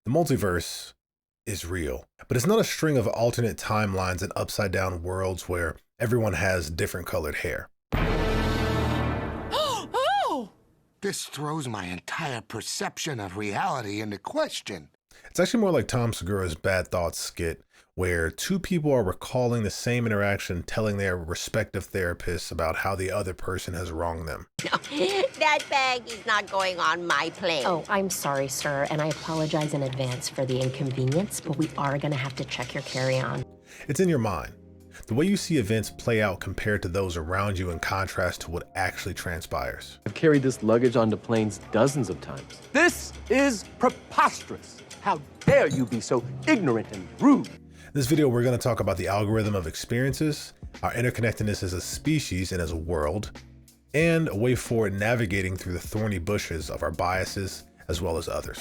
The multiverse is real, but it's not a string of alternate timelines and upside down worlds where everyone has different colored hair. Oh! This throws my entire perception of reality into question. It's actually more like Tom Segura's Bad Thoughts skit, where two people are recalling the same interaction, telling their respective therapists about how the other person has wronged them. That bag is not going on my plane. Oh, I'm sorry, sir, and I apologize in advance for the inconvenience, but we are gonna have to check your carry-on. It's in your mind. The way you see events play out compared to those around you in contrast to what actually transpires. I've carried this luggage onto planes dozens of times. This is preposterous. How dare you be so ignorant and rude? In this video, we're going to talk about the algorithm of experiences, our interconnectedness as a species and as a world, and a way forward navigating through the thorny bushes of our biases as well as others.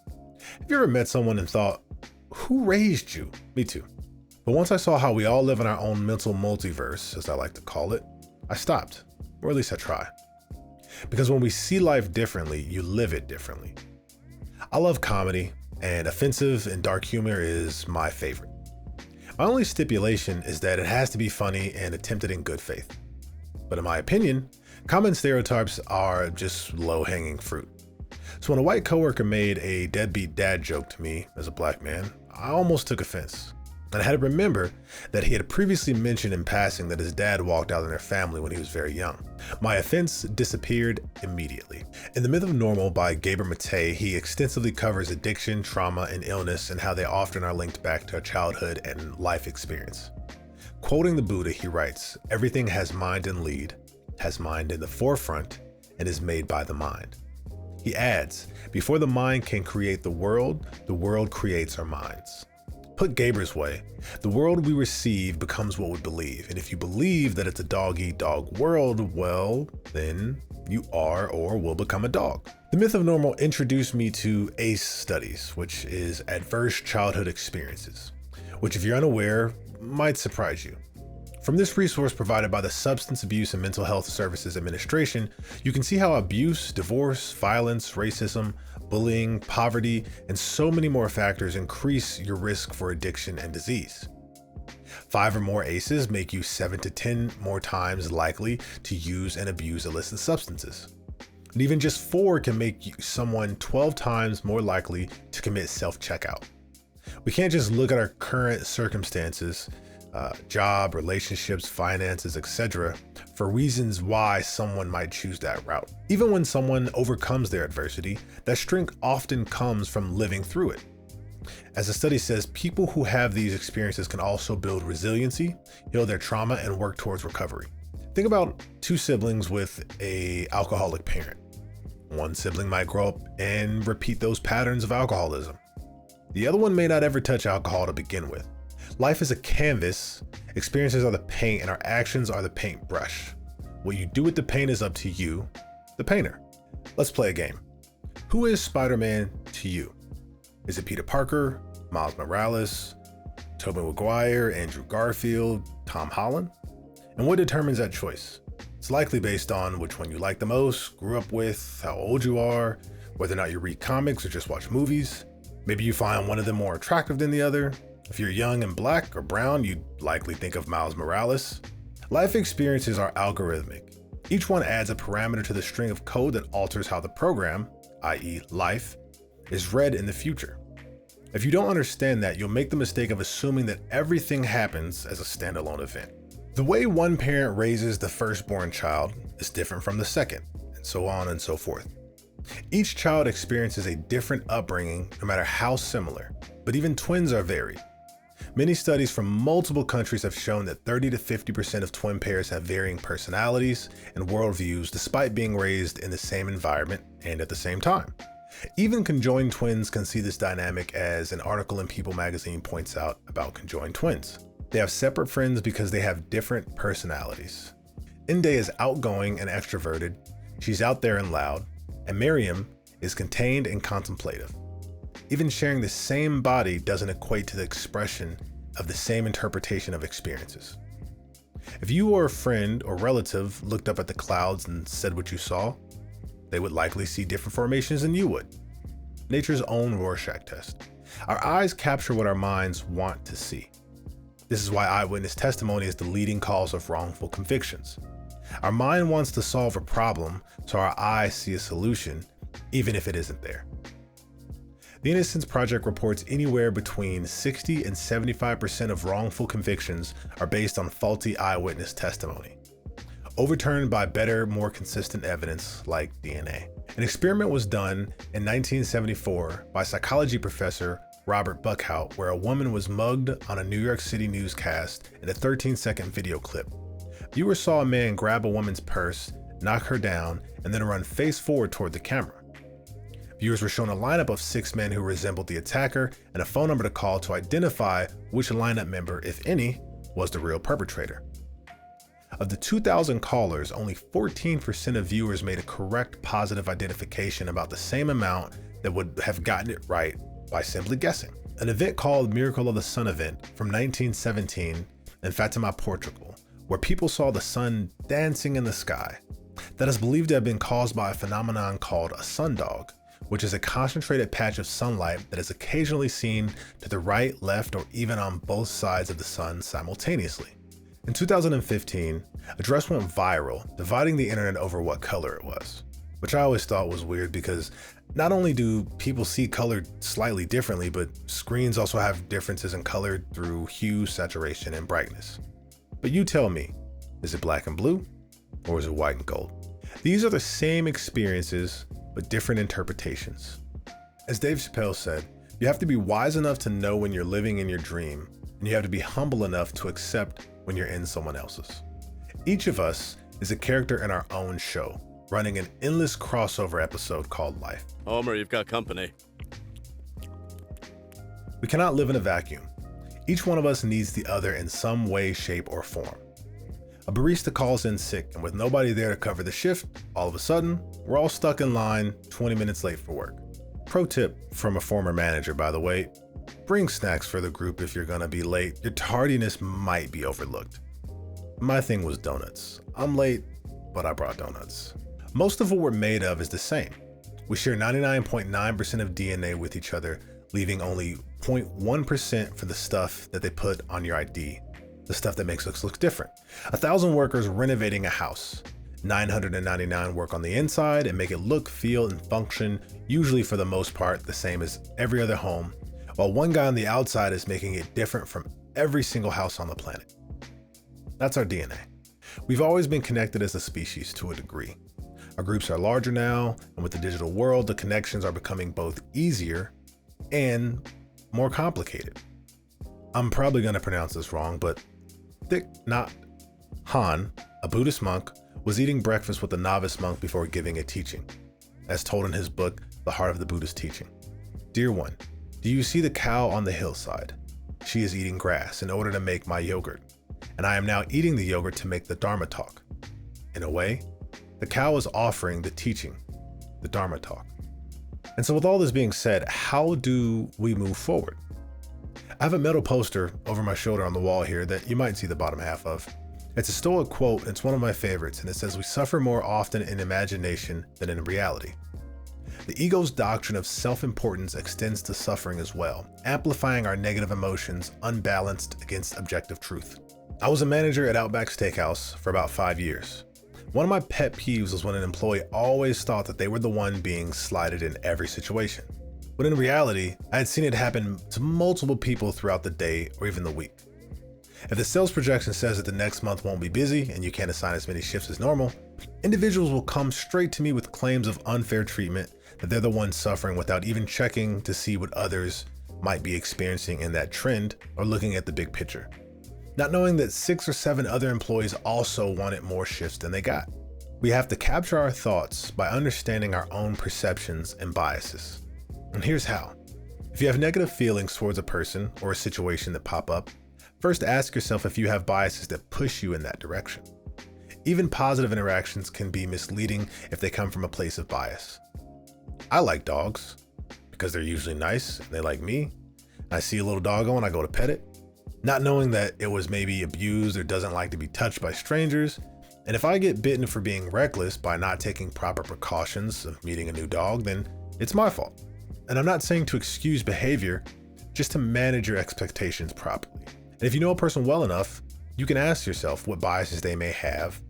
Have you ever met someone and thought, who raised you? Me too. But once I saw how we all live in our own mental multiverse, as I like to call it, I stopped, or at least I try. Because when we see life differently, you live it differently. I love comedy, and offensive and dark humor is my favorite. My only stipulation is that it has to be funny and attempted in good faith. But in my opinion, common stereotypes are just low-hanging fruit. So when a white coworker made a deadbeat dad joke to me as a black man, I almost took offense. And I had to remember that he had previously mentioned in passing that his dad walked out on their family when he was very young. My offense disappeared immediately. In The Myth of Normal by Gabor Maté, he extensively covers addiction, trauma, and illness and how they often are linked back to childhood and life experience. Quoting the Buddha, he writes, "Everything has mind and lead, has mind in the forefront, and is made by the mind." He adds, "Before the mind can create the world creates our minds." Put Gabor's way, the world we receive becomes what we believe, and if you believe that it's a dog-eat-dog world, well, then you are or will become a dog. The Myth of Normal introduced me to ACE studies, which is Adverse Childhood Experiences, which if you're unaware, might surprise you. From this resource provided by the Substance Abuse and Mental Health Services Administration, you can see how abuse, divorce, violence, racism, bullying, poverty, and so many more factors increase your risk for addiction and disease. 5 or more ACEs make you 7 to 10 more times likely to use and abuse illicit substances. And even just 4 can make someone 12 times more likely to commit self-checkout. We can't just look at our current circumstances, job, relationships, finances, etc., for reasons why someone might choose that route. Even when someone overcomes their adversity, that strength often comes from living through it. As the study says, people who have these experiences can also build resiliency, heal their trauma, and work towards recovery. Think about 2 siblings with an alcoholic parent. One sibling might grow up and repeat those patterns of alcoholism. The other one may not ever touch alcohol to begin with. Life is a canvas, experiences are the paint, and our actions are the paintbrush. What you do with the paint is up to you, the painter. Let's play a game. Who is Spider-Man to you? Is it Peter Parker, Miles Morales, Tobey Maguire, Andrew Garfield, Tom Holland? And what determines that choice? It's likely based on which one you like the most, grew up with, how old you are, whether or not you read comics or just watch movies. Maybe you find one of them more attractive than the other. If you're young and black or brown, you'd likely think of Miles Morales. Life experiences are algorithmic. Each one adds a parameter to the string of code that alters how the program, i.e. life, is read in the future. If you don't understand that, you'll make the mistake of assuming that everything happens as a standalone event. The way one parent raises the firstborn child is different from the second, and so on and so forth. Each child experiences a different upbringing, no matter how similar, but even twins are varied. Many studies from multiple countries have shown that 30 to 50% of twin pairs have varying personalities and worldviews despite being raised in the same environment and at the same time. Even conjoined twins can see this dynamic, as an article in People magazine points out about conjoined twins. They have separate friends because they have different personalities. Inde is outgoing and extroverted, she's out there and loud, and Miriam is contained and contemplative. Even sharing the same body doesn't equate to the expression of the same interpretation of experiences. If you or a friend or relative looked up at the clouds and said what you saw, they would likely see different formations than you would. nature's own Rorschach test. Our eyes capture what our minds want to see. This is why eyewitness testimony is the leading cause of wrongful convictions. Our mind wants to solve a problem, so our eyes see a solution, even if it isn't there. The Innocence Project reports anywhere between 60 and 75% of wrongful convictions are based on faulty eyewitness testimony, overturned by better, more consistent evidence like DNA. An experiment was done in 1974 by psychology professor Robert Buckhout, where a woman was mugged on a New York City newscast in a 13-second video clip. Viewers saw a man grab a woman's purse, knock her down, and then run face forward toward the camera. Viewers were shown a lineup of 6 men who resembled the attacker and a phone number to call to identify which lineup member, if any, was the real perpetrator. Of the 2,000 callers, only 14% of viewers made a correct positive identification, about the same amount that would have gotten it right by simply guessing. An event called Miracle of the Sun event from 1917 in Fatima, Portugal, where people saw the sun dancing in the sky, that is believed to have been caused by a phenomenon called a sundog, which is a concentrated patch of sunlight that is occasionally seen to the right, left, or even on both sides of the sun simultaneously. In 2015, a dress went viral, dividing the internet over what color it was, which I always thought was weird because not only do people see color slightly differently, but screens also have differences in color through hue, saturation, and brightness. But you tell me, is it black and blue, or is it white and gold? These are the same experiences, but different interpretations. As Dave Chappelle said, you have to be wise enough to know when you're living in your dream, and you have to be humble enough to accept when you're in someone else's. Each of us is a character in our own show, running an endless crossover episode called Life. Homer, you've got company. We cannot live in a vacuum. Each one of us needs the other in some way, shape, or form. A barista calls in sick, and with nobody there to cover the shift, all of a sudden, we're all stuck in line 20 minutes late for work. Pro tip from a former manager, by the way, bring snacks for the group if you're gonna be late. Your tardiness might be overlooked. My thing was donuts. I'm late, but I brought donuts. Most of what we're made of is the same. We share 99.9% of DNA with each other, leaving only 0.1% for the stuff that they put on your ID, the stuff that makes us look different. 1,000 workers renovating a house. 999 work on the inside and make it look, feel, and function, usually for the most part, the same as every other home, while one guy on the outside is making it different from every single house on the planet. That's our DNA. We've always been connected as a species to a degree. Our groups are larger now, and with the digital world, the connections are becoming both easier and more complicated. I'm probably going to pronounce this wrong, but Thich Nhat Hanh, a Buddhist monk, was eating breakfast with a novice monk before giving a teaching, as told in his book, The Heart of the Buddhist Teaching. Dear one, do you see the cow on the hillside? She is eating grass in order to make my yogurt, and I am now eating the yogurt to make the Dharma talk. In a way, the cow is offering the teaching, the Dharma talk. And so with all this being said, how do we move forward? I have a metal poster over my shoulder on the wall here that you might see the bottom half of. It's a Stoic quote, and it's one of my favorites, and it says, "We suffer more often in imagination than in reality." The ego's doctrine of self-importance extends to suffering as well, amplifying our negative emotions unbalanced against objective truth. I was a manager at Outback Steakhouse for about 5 years. One of my pet peeves was when an employee always thought that they were the one being slighted in every situation. But in reality, I had seen it happen to multiple people throughout the day or even the week. If the sales projection says that the next month won't be busy and you can't assign as many shifts as normal, individuals will come straight to me with claims of unfair treatment, that they're the ones suffering without even checking to see what others might be experiencing in that trend or looking at the big picture. Not knowing that 6 or 7 other employees also wanted more shifts than they got. We have to capture our thoughts by understanding our own perceptions and biases. And here's how. If you have negative feelings towards a person or a situation that pop up, first ask yourself if you have biases that push you in that direction. Even positive interactions can be misleading if they come from a place of bias. I like dogs because they're usually nice and they like me. I see a little doggo and I go to pet it, not knowing that it was maybe abused or doesn't like to be touched by strangers. And if I get bitten for being reckless by not taking proper precautions of meeting a new dog, then it's my fault. And I'm not saying to excuse behavior, just to manage your expectations properly. And if you know a person well enough, you can ask yourself what biases they may have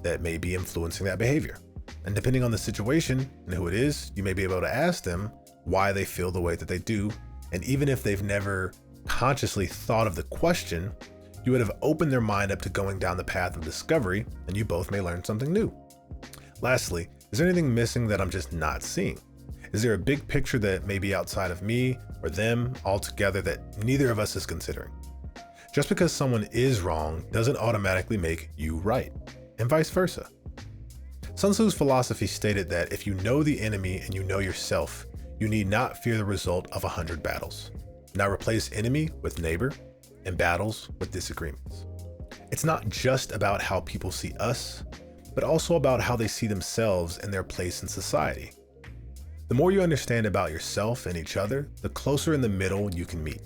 that may be influencing that behavior. And depending on the situation and who it is, you may be able to ask them why they feel the way that they do. And even if they've never consciously thought of the question, you would have opened their mind up to going down the path of discovery, and you both may learn something new. Lastly, is there anything missing that I'm just not seeing? Is there a big picture that may be outside of me or them altogether that neither of us is considering? Just because someone is wrong doesn't automatically make you right, and vice versa. Sun Tzu's philosophy stated that if you know the enemy and you know yourself, you need not fear the result of 100 battles. Now replace enemy with neighbor and battles with disagreements. It's not just about how people see us, but also about how they see themselves and their place in society. The more you understand about yourself and each other, the closer in the middle you can meet.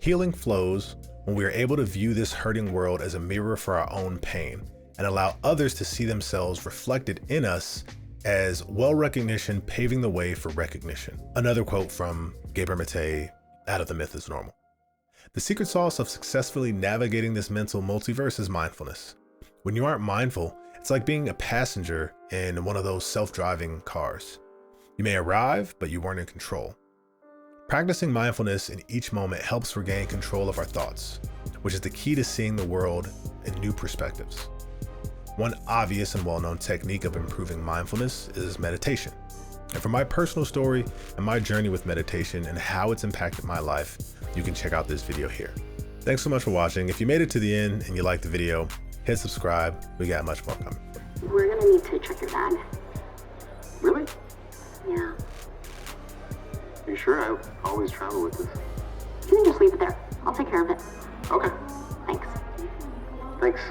Healing flows when we are able to view this hurting world as a mirror for our own pain and allow others to see themselves reflected in us as well recognition paving the way for recognition. Another quote from Gabor Maté, Out of the Myth is Normal. The secret sauce of successfully navigating this mental multiverse is mindfulness. When you aren't mindful, it's like being a passenger in one of those self-driving cars. You may arrive, but you weren't in control. Practicing mindfulness in each moment helps regain control of our thoughts, which is the key to seeing the world in new perspectives. One obvious and well-known technique of improving mindfulness is meditation. And for my personal story and my journey with meditation and how it's impacted my life, you can check out this video here. Thanks so much for watching. If you made it to the end and you liked the video, hit subscribe. We got much more coming. We're gonna need to check your bag. Really? Yeah. Are you sure? I always travel with this. You can just leave it there. I'll take care of it. Okay. Thanks. Thanks.